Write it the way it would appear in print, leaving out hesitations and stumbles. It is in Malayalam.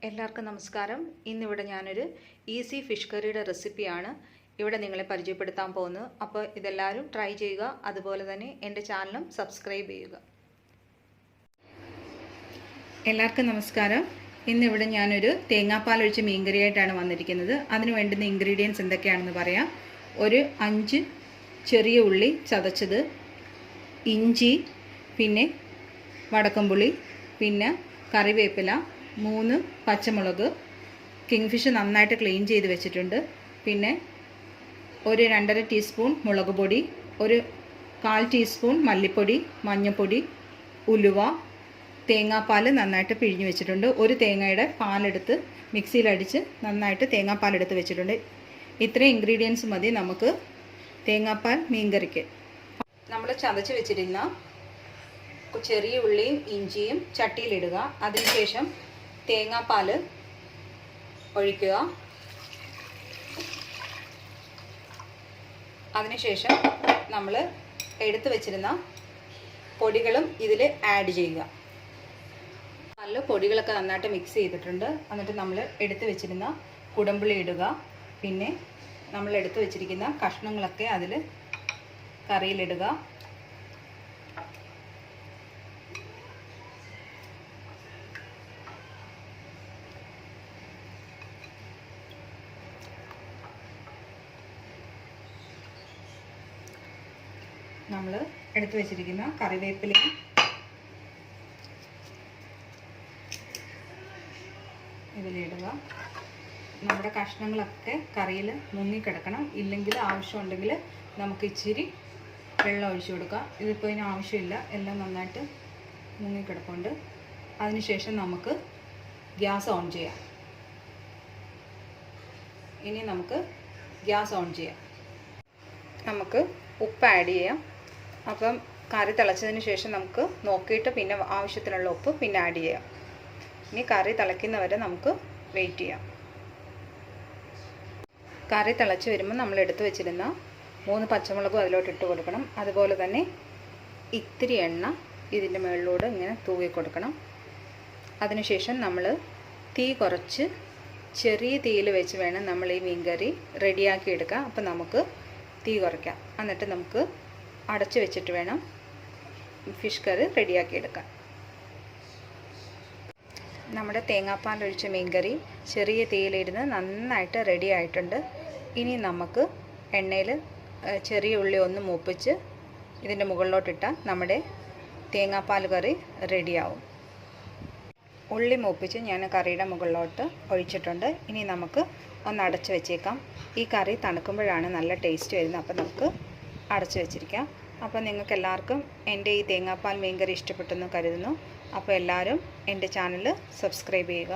എല്ലാവർക്കും നമസ്കാരം. ഇന്നിവിടെ ഞാനൊരു ഈസി ഫിഷ് കറിയുടെ റെസിപ്പിയാണ് ഇവിടെ നിങ്ങളെ പരിചയപ്പെടുത്താൻ പോകുന്നത്. അപ്പോൾ ഇതെല്ലാവരും ട്രൈ ചെയ്യുക. അതുപോലെ തന്നെ എൻ്റെ ചാനലും സബ്സ്ക്രൈബ് ചെയ്യുക. എല്ലാവർക്കും നമസ്കാരം. ഇന്നിവിടെ ഞാനൊരു തേങ്ങാപ്പാൽ ഒഴിച്ച മീൻകറിയായിട്ടാണ് വന്നിരിക്കുന്നത്. അതിന് വേണ്ടുന്ന ഇൻഗ്രീഡിയൻസ് എന്തൊക്കെയാണെന്ന് പറയാം. ഒരു 5 ചെറിയ ഉള്ളി ചതച്ചത്, ഇഞ്ചി, പിന്നെ വടക്കംപുളി, പിന്നെ കറിവേപ്പില, 3 പച്ചമുളക്, കിങ്ഫിഷ് നന്നായിട്ട് ക്ലീൻ ചെയ്ത് വെച്ചിട്ടുണ്ട്. പിന്നെ ഒരു 2.5 ടീസ്പൂൺ മുളക് പൊടി, ഒരു 1/4 ടീസ്പൂൺ മല്ലിപ്പൊടി, മഞ്ഞൾപ്പൊടി, ഉലുവ, തേങ്ങാപ്പാൽ നന്നായിട്ട് പിഴിഞ്ഞ് വെച്ചിട്ടുണ്ട്. ഒരു തേങ്ങയുടെ പാലെടുത്ത് മിക്സിയിലടിച്ച് നന്നായിട്ട് തേങ്ങാപ്പാലെടുത്ത് വെച്ചിട്ടുണ്ട്. ഇത്രയും ഇൻഗ്രീഡിയൻസ് മതി നമുക്ക് തേങ്ങാപ്പാൽ മീൻകറിക്ക്. നമ്മൾ ചതച്ച് വെച്ചിരുന്ന ചെറിയ ഉള്ളിയും ഇഞ്ചിയും ചട്ടിയിലിടുക. അതിനുശേഷം തേങ്ങാപ്പാൽ ഒഴിക്കുക. അതിനുശേഷം നമ്മൾ എടുത്തു വെച്ചിരുന്ന പൊടികളും ഇതിൽ ആഡ് ചെയ്യുക. നല്ല പൊടികളൊക്കെ നന്നായിട്ട് മിക്സ് ചെയ്തിട്ടുണ്ട്. എന്നിട്ട് നമ്മൾ എടുത്തു വെച്ചിരുന്ന കുടംപുളി ഇടുക. പിന്നെ നമ്മൾ എടുത്തു വെച്ചിരിക്കുന്ന കഷ്ണങ്ങളൊക്കെ അതിൽ കറിയിലിടുക. നമ്മൾ എടുത്തു വെച്ചിരിക്കുന്ന കറിവേപ്പിലയും ഇതിലിടുക. നമ്മുടെ കഷ്ണങ്ങളൊക്കെ കറിയിൽ മുങ്ങിക്കിടക്കണം. ഇല്ലെങ്കിൽ ആവശ്യമുണ്ടെങ്കിൽ നമുക്ക് ഇച്ചിരി വെള്ളം ഒഴിച്ചു കൊടുക്കാം. ഇതിപ്പോൾ ഇതിന് ആവശ്യമില്ല, എല്ലാം നന്നായിട്ട് മുങ്ങിക്കിടപ്പുണ്ട്. അതിനുശേഷം നമുക്ക് ഗ്യാസ് ഓൺ ചെയ്യാം. ഇനി നമുക്ക് ഗ്യാസ് ഓൺ ചെയ്യാം. നമുക്ക് ഉപ്പ് ആഡ് ചെയ്യാം. അപ്പം കറി തിളച്ചതിന് ശേഷം നമുക്ക് നോക്കിയിട്ട് പിന്നെ ആവശ്യത്തിനുള്ള ഉപ്പ് പിന്നെ ആഡ് ചെയ്യാം. ഇനി കറി തിളയ്ക്കുന്നവരെ നമുക്ക് വെയിറ്റ് ചെയ്യാം. കറി തിളച്ച് വരുമ്പോൾ നമ്മൾ എടുത്തു വെച്ചിരുന്ന 3 പച്ചമുളകും അതിലോട്ട് ഇട്ട് കൊടുക്കണം. അതുപോലെ തന്നെ ഇത്തിരി എണ്ണ ഇതിൻ്റെ മുകളിലൂടെ ഇങ്ങനെ തൂവി കൊടുക്കണം. അതിനുശേഷം നമ്മൾ തീ കുറച്ച് ചെറിയ തീയിൽ വെച്ച് വേണം നമ്മൾ ഈ മീൻകറി റെഡിയാക്കി എടുക്കാം. അപ്പം നമുക്ക് തീ കുറയ്ക്കാം. എന്നിട്ട് നമുക്ക് അടച്ചു വെച്ചിട്ട് വേണം ഫിഷ് കറി റെഡിയാക്കി എടുക്കാൻ. നമ്മുടെ തേങ്ങാപ്പാൽ ഒഴിച്ച മീൻകറി ചെറിയ തീയിലിരുന്ന് നന്നായിട്ട് റെഡി ആയിട്ടുണ്ട്. ഇനി നമുക്ക് എണ്ണയിൽ ചെറിയ ഉള്ളി ഒന്ന് മൂപ്പിച്ച് ഇതിൻ്റെ മുകളിലോട്ടിട്ടാൽ നമ്മുടെ തേങ്ങാപ്പാൽ കറി റെഡിയാവും. ഉള്ളി മൂപ്പിച്ച് ഞാൻ കറിയുടെ മുകളിലോട്ട് ഒഴിച്ചിട്ടുണ്ട്. ഇനി നമുക്ക് ഒന്ന് അടച്ചു വെച്ചേക്കാം. ഈ കറി തണുക്കുമ്പോഴാണ് നല്ല ടേസ്റ്റ് വരുന്നത്. അപ്പോൾ നമുക്ക് അടച്ചു വെച്ചിരിക്കാം. അപ്പോൾ നിങ്ങൾക്ക് എല്ലാവർക്കും എൻ്റെ ഈ തേങ്ങാപ്പാൽ മീൻകറി ഇഷ്ടപ്പെട്ടെന്ന് കരുതുന്നു. അപ്പോൾ എല്ലാവരും എൻ്റെ ചാനൽ സബ്സ്ക്രൈബ് ചെയ്യുക.